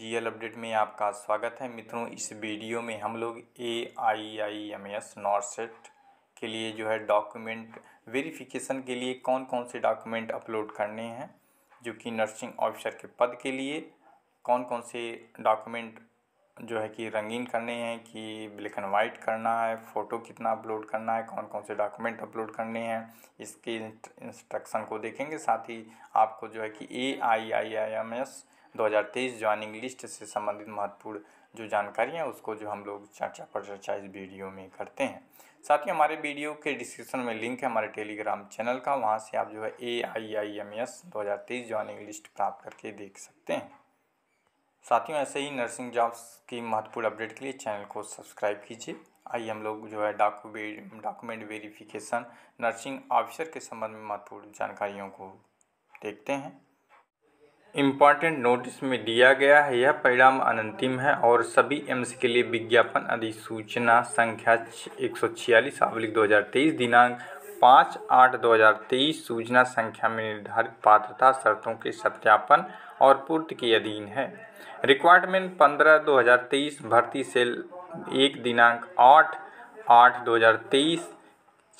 GL update में आपका स्वागत है मित्रों। इस वीडियो में हम लोग AIIMS नॉर्सेट के लिए जो है डॉक्यूमेंट वेरिफिकेशन के लिए कौन कौन से डॉक्यूमेंट अपलोड करने हैं, जो कि नर्सिंग ऑफिसर के पद के लिए कौन कौन से डॉक्यूमेंट जो है कि रंगीन करने हैं, कि ब्लैक एंड वाइट करना है, फ़ोटो कितना अपलोड करना है, कौन कौन से डॉक्यूमेंट अपलोड करने हैं, इसके इंस्ट्रक्शन को देखेंगे। साथ ही आपको जो है कि AIIMS 2023 ज्वाइनिंग लिस्ट से संबंधित महत्वपूर्ण जो जानकारी है उसको जो हम लोग चर्चा पर चर्चा इस वीडियो में करते हैं। साथ ही हमारे वीडियो के डिस्क्रिप्शन में लिंक है हमारे टेलीग्राम चैनल का, वहाँ से आप जो है AIIMS 2023 ज्वाइनिंग लिस्ट प्राप्त करके देख सकते हैं। साथियों, ऐसे ही नर्सिंग जॉब्स की महत्वपूर्ण अपडेट के लिए चैनल को सब्सक्राइब कीजिए। आइए हम लोग जो है डॉक्यूमेंट वेरिफिकेशन नर्सिंग ऑफिसर के संबंध में महत्वपूर्ण जानकारियों को देखते हैं। इम्पॉर्टेंट नोटिस में दिया गया है, यह परिणाम अनंतिम है और सभी एम्स के लिए विज्ञापन अधिसूचना संख्या 146/2023 दिनांक 5/8/2023 सूचना संख्या में निर्धारित पात्रता शर्तों के सत्यापन और पूर्ति के अधीन है। रिक्वायरमेंट 15/2023 भर्ती सेल 1 दिनांक 8/8/2023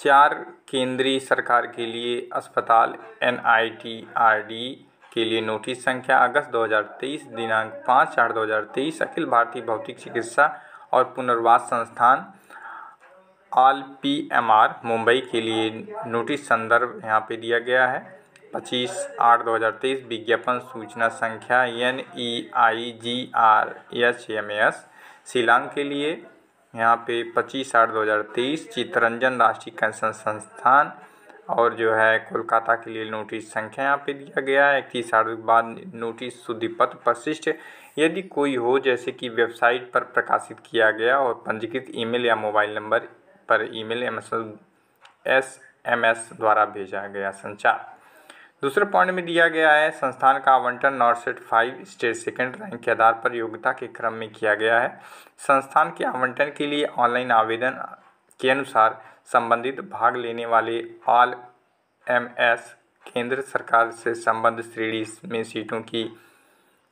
4 केंद्रीय सरकार के लिए अस्पताल NITRD के लिए नोटिस संख्या अगस्त 2023 दिनांक 5/8/2023 अखिल भारतीय भौतिक चिकित्सा और पुनर्वास संस्थान ALPMR मुंबई के लिए नोटिस संदर्भ यहाँ पे दिया गया है 25/8/2023 विज्ञापन सूचना संख्या NEIGRHMS शिलांग के लिए यहाँ पे 25/8/2023 चित्तरंजन राष्ट्रीय कैंसर संस्थान और जो है कोलकाता के लिए नोटिस संख्या यहाँ पे दिया गया है 31/8 के बाद नोटिस शुद्धिपत्र परिशिष्ट यदि कोई हो, जैसे कि वेबसाइट पर प्रकाशित किया गया और पंजीकृत ईमेल या मोबाइल नंबर पर ईमेल SMS द्वारा भेजा गया संचार। दूसरे पॉइंट में दिया गया है संस्थान का आवंटन नॉर्सेट 5 स्टेट सेकंड रैंक के आधार पर योग्यता के क्रम में किया गया है। संस्थान के आवंटन के लिए ऑनलाइन आवेदन के अनुसार संबंधित भाग लेने वाले ऑल MS केंद्र सरकार से संबद्ध श्रेणी में सीटों की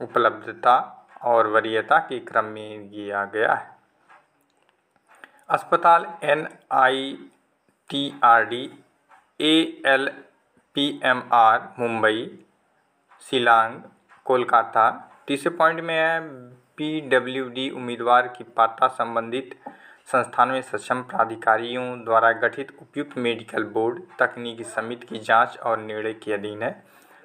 उपलब्धता और वरीयता के क्रम में किया गया है। अस्पताल NITRD ALPMR मुंबई शिलांग कोलकाता। तीसरे पॉइंट में है PWD उम्मीदवार की पात्रता संबंधित संस्थान में सक्षम प्राधिकारियों द्वारा गठित उपयुक्त मेडिकल बोर्ड तकनीकी समिति की जांच और निर्णय के अधीन है।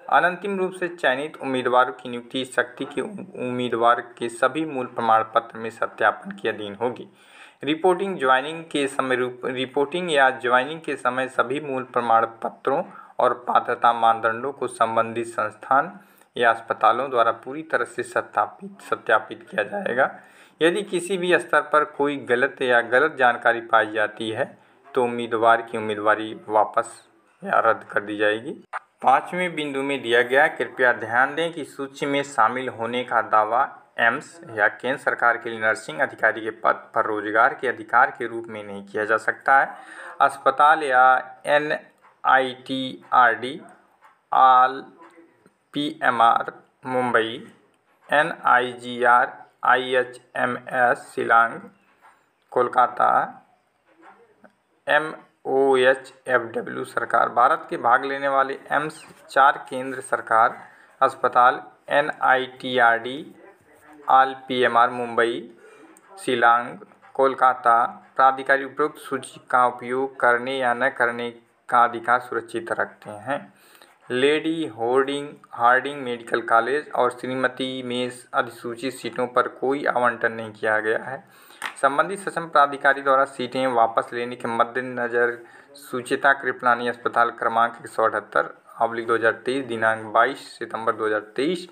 अनंतिम रूप से चयनित उम्मीदवारों की नियुक्ति शक्ति के उम्मीदवार के सभी मूल प्रमाण पत्र में सत्यापन के अधीन होगी। रिपोर्टिंग या ज्वाइनिंग के समय सभी मूल प्रमाण पत्रों और पात्रता मानदंडों को संबंधित संस्थान या अस्पतालों द्वारा पूरी तरह से सत्यापित किया जाएगा। यदि किसी भी स्तर पर कोई गलत जानकारी पाई जाती है तो उम्मीदवार की उम्मीदवारी वापस या रद्द कर दी जाएगी। 5वें बिंदु में दिया गया, कृपया ध्यान दें कि सूची में शामिल होने का दावा एम्स या केंद्र सरकार के लिए नर्सिंग अधिकारी के पद पर रोजगार के अधिकार के रूप में नहीं किया जा सकता है। अस्पताल या NITRD ALPMR Mumbai NIGRHMS Shillong Kolkata MOHFW सरकार भारत के भाग लेने वाले एम्स 4 केंद्र सरकार अस्पताल NITRD ALPMR मुंबई शिलांग कोलकाता प्राधिकारी उपरोक्त सूची का उपयोग करने या न करने का अधिकार सुरक्षित रखते हैं। लेडी हार्डिंग मेडिकल कॉलेज और श्रीमती में अधिसूचित सीटों पर कोई आवंटन नहीं किया गया है। संबंधित सक्षम प्राधिकारी द्वारा सीटें वापस लेने के मद्देनजर सुचिता कृपलानी अस्पताल क्रमांक 178/2023 दिनांक 22 सितंबर 2023।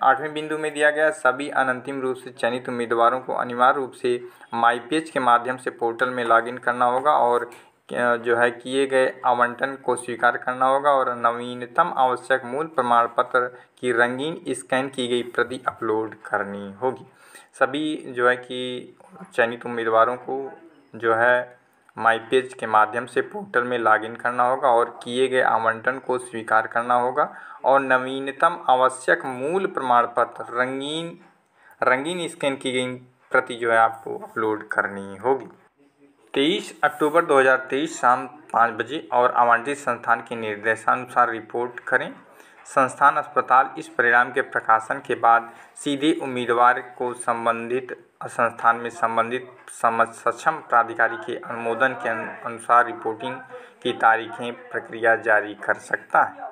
8वें बिंदु में दिया गया, सभी अनंतिम रूप से चयनित उम्मीदवारों को अनिवार्य रूप से माई पेज के माध्यम से पोर्टल में लॉगिन करना होगा और जो है किए गए आवंटन को स्वीकार करना होगा और नवीनतम आवश्यक मूल प्रमाण पत्र की रंगीन स्कैन की गई प्रति अपलोड करनी होगी। सभी जो है कि चयनित उम्मीदवारों को जो है माई पेज के माध्यम से पोर्टल में लॉगिन करना होगा और किए गए आवंटन को स्वीकार करना होगा और नवीनतम आवश्यक मूल प्रमाण पत्र रंगीन स्कैन की गई प्रति जो है आपको अपलोड करनी होगी। 23 अक्टूबर 2023 शाम 5 बजे और आवंटित संस्थान के निर्देशानुसार रिपोर्ट करें। संस्थान अस्पताल इस परिणाम के प्रकाशन के बाद सीधे उम्मीदवार को संबंधित संस्थान में संबंधित सक्षम प्राधिकारी के अनुमोदन के अनुसार रिपोर्टिंग की तारीखें प्रक्रिया जारी कर सकता है।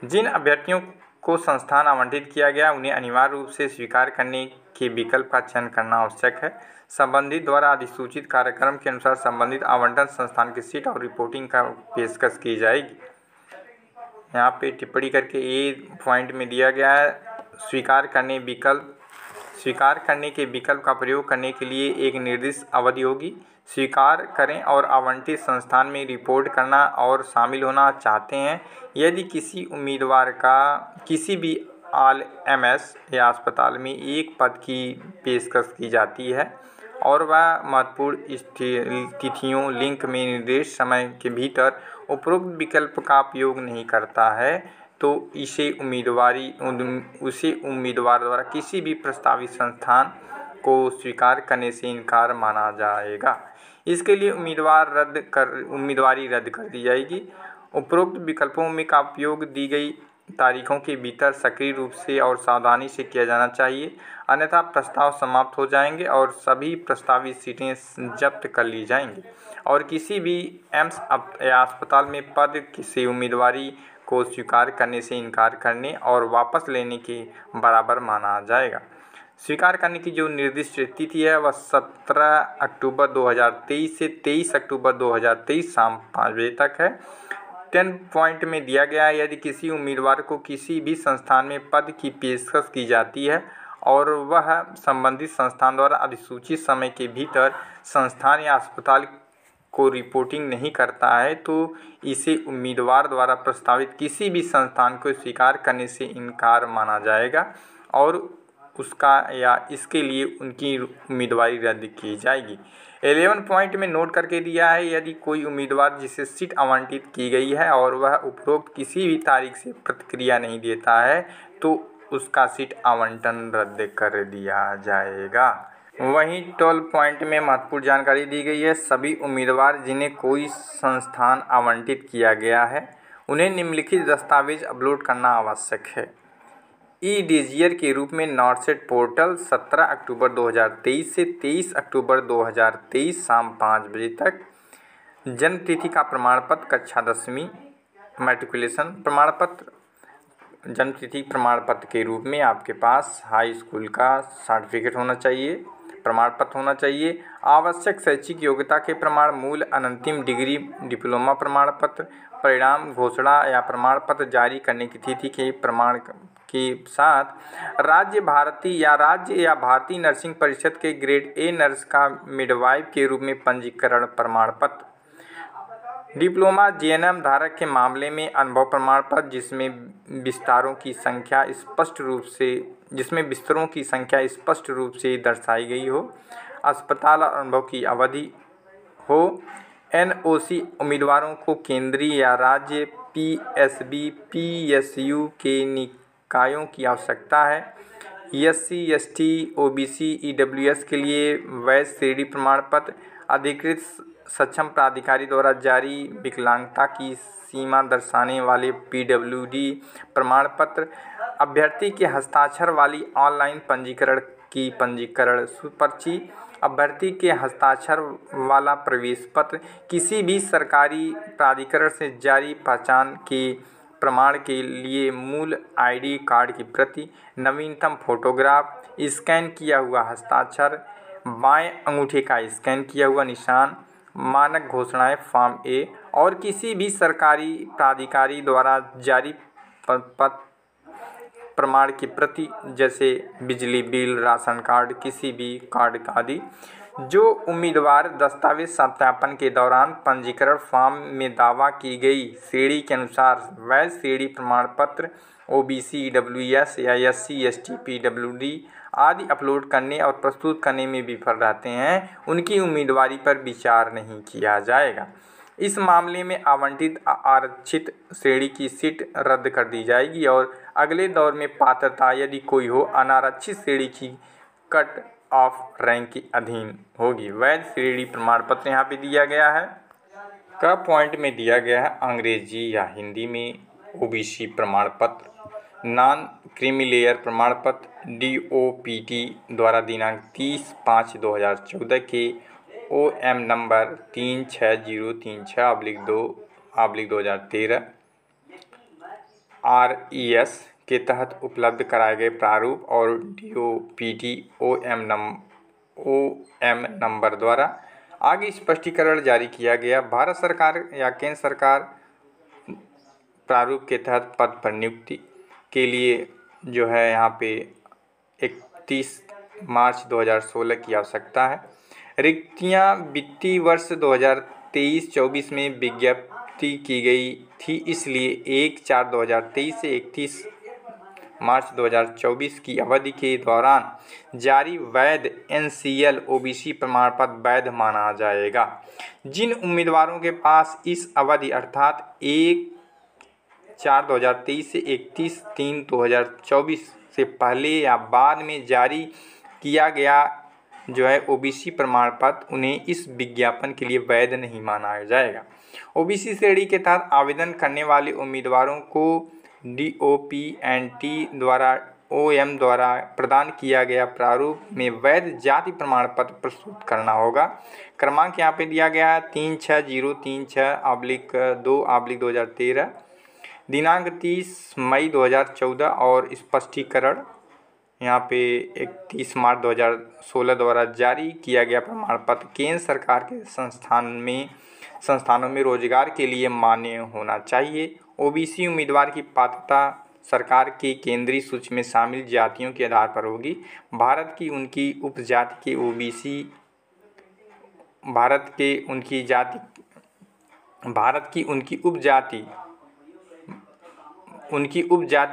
जिन अभ्यर्थियों को संस्थान आवंटित किया गया उन्हें अनिवार्य रूप से स्वीकार करने के विकल्प का चयन करना आवश्यक है। संबंधित द्वारा अधिसूचित कार्यक्रम के अनुसार संबंधित आवंटन संस्थान की सीट और रिपोर्टिंग का पेशकश की जाएगी। यहाँ पे टिप्पणी करके ए पॉइंट में दिया गया है, स्वीकार करने के विकल्प का प्रयोग करने के लिए एक निर्दिष्ट अवधि होगी। स्वीकार करें और आवंटित संस्थान में रिपोर्ट करना और शामिल होना चाहते हैं। यदि किसी उम्मीदवार का किसी भी एमएस या अस्पताल में एक पद की पेशकश की जाती है और वह महत्वपूर्ण तिथियों लिंक में निर्देश समय के भीतर उपरोक्त विकल्प का उपयोग नहीं करता है तो उसे उम्मीदवार द्वारा किसी भी प्रस्तावित संस्थान को स्वीकार करने से इनकार माना जाएगा। इसके लिए उम्मीदवारी रद्द कर दी जाएगी। उपरोक्त विकल्पों में का उपयोग दी गई तारीखों के भीतर सक्रिय रूप से और सावधानी से किया जाना चाहिए, अन्यथा प्रस्ताव समाप्त हो जाएंगे और सभी प्रस्तावित सीटें जब्त कर ली जाएंगी और किसी भी एम्स या अस्पताल में पद से उम्मीदवारी को स्वीकार करने से इनकार करने और वापस लेने के बराबर माना जाएगा। स्वीकार करने की जो निर्दिष्ट तिथि है वह 17 अक्टूबर 2023 से 23 अक्टूबर 2023 शाम 5 बजे तक है। 10 पॉइंट में दिया गया है, यदि किसी उम्मीदवार को किसी भी संस्थान में पद की पेशकश की जाती है और वह संबंधित संस्थान द्वारा अधिसूचित समय के भीतर संस्थान या अस्पताल को रिपोर्टिंग नहीं करता है तो इसे उम्मीदवार द्वारा प्रस्तावित किसी भी संस्थान को स्वीकार करने से इनकार माना जाएगा और उसका या इसके लिए उनकी उम्मीदवारी रद्द की जाएगी। 11 पॉइंट में नोट करके दिया है, यदि कोई उम्मीदवार जिसे सीट आवंटित की गई है और वह उपरोक्त किसी भी तारीख से प्रतिक्रिया नहीं देता है तो उसका सीट आवंटन रद्द कर दिया जाएगा। वहीं 12 पॉइंट में महत्वपूर्ण जानकारी दी गई है, सभी उम्मीदवार जिन्हें कोई संस्थान आवंटित किया गया है उन्हें निम्नलिखित दस्तावेज अपलोड करना आवश्यक है। ई-डिजियर के रूप में नॉर्सेट पोर्टल 17 अक्टूबर 2023 से 23 अक्टूबर 2023 शाम 5 बजे तक। जन्म तिथि का प्रमाण पत्र, कक्षा 10वीं, मैट्रिकुलेशन प्रमाण पत्र। जन्म तिथि प्रमाण पत्र के रूप में आपके पास हाई स्कूल का सर्टिफिकेट होना चाहिए, प्रमाण पत्र होना चाहिए। आवश्यक शैक्षिक योग्यता के प्रमाण, मूल अनंतिम डिग्री, डिप्लोमा प्रमाण पत्र। परिणाम घोषणा या प्रमाण पत्र जारी करने की तिथि के प्रमाण के साथ राज्य या भारतीय नर्सिंग परिषद के ग्रेड ए नर्स का मिडवाइफ के रूप में पंजीकरण प्रमाण पत्र। डिप्लोमा जीएनएम धारक के मामले में अनुभव प्रमाण पत्र जिसमें बिस्तरों की संख्या स्पष्ट रूप से दर्शाई गई हो, अस्पताल और अनुभव की अवधि हो। एनओसी उम्मीदवारों को केंद्रीय या राज्य पीएसबी पीएसयू के निकायों की आवश्यकता है। एससी एसटी ओबीसी ईडब्ल्यूएस के लिए वैध श्रेणी प्रमाण पत्र, अधिकृत सक्षम प्राधिकारी द्वारा जारी विकलांगता की सीमा दर्शाने वाले पीडब्ल्यूडी प्रमाण पत्र, अभ्यर्थी के हस्ताक्षर वाली ऑनलाइन पंजीकरण पर्ची, अभ्यर्थी के हस्ताक्षर वाला प्रवेश पत्र, किसी भी सरकारी प्राधिकरण से जारी पहचान के प्रमाण के लिए मूल आईडी कार्ड की प्रति, नवीनतम फोटोग्राफ, स्कैन किया हुआ हस्ताक्षर, बाएं अंगूठे का स्कैन किया हुआ निशान, मानक घोषणाएं फॉर्म ए और किसी भी सरकारी प्राधिकारी द्वारा जारी प्रमाण की प्रति जैसे बिजली बिल, राशन कार्ड, किसी भी कार्ड आदि। जो उम्मीदवार दस्तावेज सत्यापन के दौरान पंजीकरण फॉर्म में दावा की गई श्रेणी के अनुसार वैध श्रेणी प्रमाण पत्र ओबीसी ईडब्ल्यूएस या एससी एसटी पीडब्ल्यूडी आदि अपलोड करने और प्रस्तुत करने में विफल रहते हैं उनकी उम्मीदवारी पर विचार नहीं किया जाएगा। इस मामले में आवंटित आरक्षित श्रेणी की सीट रद्द कर दी जाएगी और अगले दौर में पात्रता यदि कोई हो अनारक्षित श्रेणी की कट ऑफ रैंक के अधीन होगी। वैध श्रेणी प्रमाण पत्र यहाँ पे दिया गया है। का पॉइंट में दिया गया है अंग्रेजी या हिंदी में ओबीसी प्रमाण पत्र, नॉन क्रीमी लेयर प्रमाण पत्र DOPT द्वारा दिनांक 30/5/2014 के OM नंबर 36036/2/2013 RES के तहत उपलब्ध कराए गए प्रारूप और DOPT OM नंबर द्वारा आगे स्पष्टीकरण जारी किया गया। भारत सरकार या केंद्र सरकार प्रारूप के तहत पद पर नियुक्ति के लिए जो है यहाँ पे 31 मार्च 2016 की आवश्यकता है। रिक्तियाँ वित्तीय वर्ष 2023-24 में विज्ञप्ति की गई थी, इसलिए 1/4/2023 से 31 मार्च 2024 की अवधि के दौरान जारी वैध NCL OBC प्रमाण पत्र वैध माना जाएगा। जिन उम्मीदवारों के पास इस अवधि अर्थात 1/4/2023 से 31/3/2024 से पहले या बाद में जारी किया गया जो है OBC प्रमाण पत्र, उन्हें इस विज्ञापन के लिए वैध नहीं माना जाएगा। OBC श्रेणी के तहत आवेदन करने वाले उम्मीदवारों को DOPNT द्वारा OM द्वारा प्रदान किया गया प्रारूप में वैध जाति प्रमाण पत्र प्रस्तुत करना होगा। क्रमांक यहाँ पे दिया गया है 36036/2/2013 दिनांक 30 मई 2014 और स्पष्टीकरण यहाँ पे 31 मार्च 2016 द्वारा जारी किया गया प्रमाण पत्र केंद्र सरकार के संस्थानों में रोजगार के लिए मान्य होना चाहिए। OBC उम्मीदवार की पात्रता सरकार की केंद्रीय सूची में शामिल जातियों के आधार पर होगी। भारत की उनकी उपजाति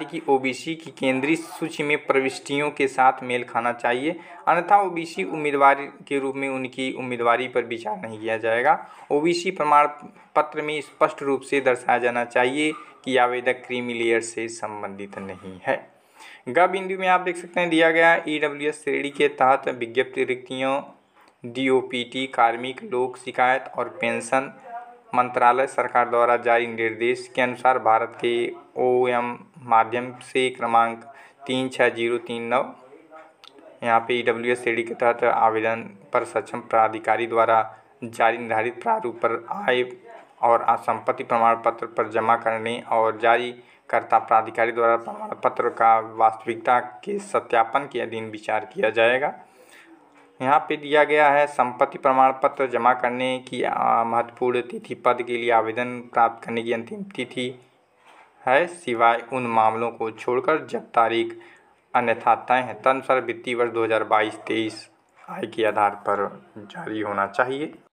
की OBC की केंद्रीय सूची में प्रविष्टियों के साथ मेल खाना चाहिए, अन्यथा OBC उम्मीदवार के रूप में उनकी उम्मीदवारी पर विचार नहीं किया जाएगा। OBC प्रमाण पत्र में स्पष्ट रूप से दर्शाया जाना चाहिए कि आवेदक क्रीमी लेयर से संबंधित नहीं है। ग बिंदु में आप देख सकते हैं दिया गया EWS श्रेणी के तहत विज्ञप्ति रिक्तियों DOPT कार्मिक लोक शिकायत और पेंशन मंत्रालय सरकार द्वारा जारी निर्देश के अनुसार भारत के OM माध्यम से क्रमांक 36039 यहाँ पे EWS श्रेणी के तहत आवेदन पर सक्षम प्राधिकारी द्वारा जारी निर्धारित प्रारूप पर आय और संपत्ति प्रमाण पत्र पर जमा करने और जारी करता प्राधिकारी द्वारा प्रमाण पत्र का वास्तविकता के सत्यापन के अधीन विचार किया जाएगा। यहाँ पे दिया गया है संपत्ति प्रमाण पत्र जमा करने की महत्वपूर्ण तिथि पद के लिए आवेदन प्राप्त करने की अंतिम तिथि है, सिवाय उन मामलों को छोड़कर जब तारीख अन्यथा तय है। तदनुसार वित्तीय वर्ष 2022-23 आय के आधार पर जारी होना चाहिए।